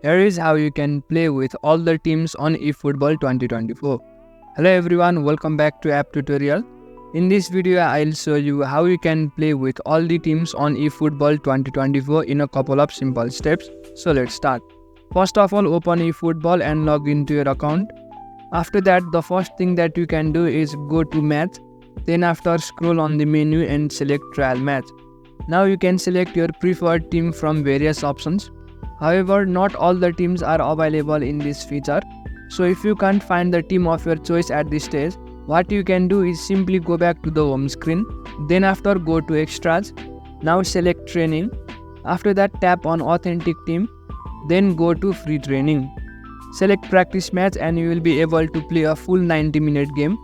Here is how you can play with all the teams on eFootball 2024. Hello everyone, welcome back to app tutorial. In this video, I'll show you how you can play with all the teams on eFootball 2024 in a couple of simple steps. So let's start. First of all, open eFootball and log into your account. After that, the first thing that you can do is go to match. Then after, scroll on the menu and select trial match. Now you can select your preferred team from various options. However, not all the teams are available in this feature. So if you can't find the team of your choice at this stage, what you can do is simply go back to the home screen. Then after, go to extras. Now select training. After that, tap on authentic team. Then go to free training. Select practice match and you will be able to play a full 90-minute game.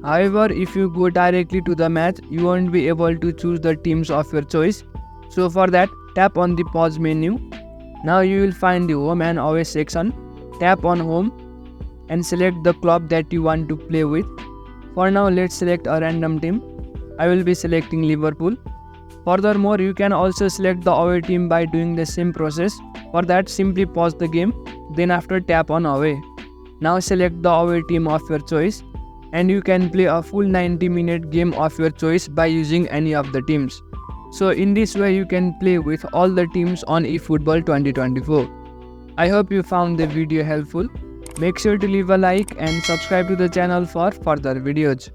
However, if you go directly to the match, you won't be able to choose the teams of your choice. So for that, tap on the pause menu. Now you will find the home and away section. Tap on home and select the club that you want to play with. For now, let's select a random team. I will be selecting Liverpool. Furthermore, you can also select the away team by doing the same process. For that, simply pause the game. Then after, tap on away. Now select the away team of your choice. And you can play a full 90-minute game of your choice by using any of the teams. So in this way, you can play with all the teams on eFootball 2024. I hope you found the video helpful. Make sure to leave a like and subscribe to the channel for further videos.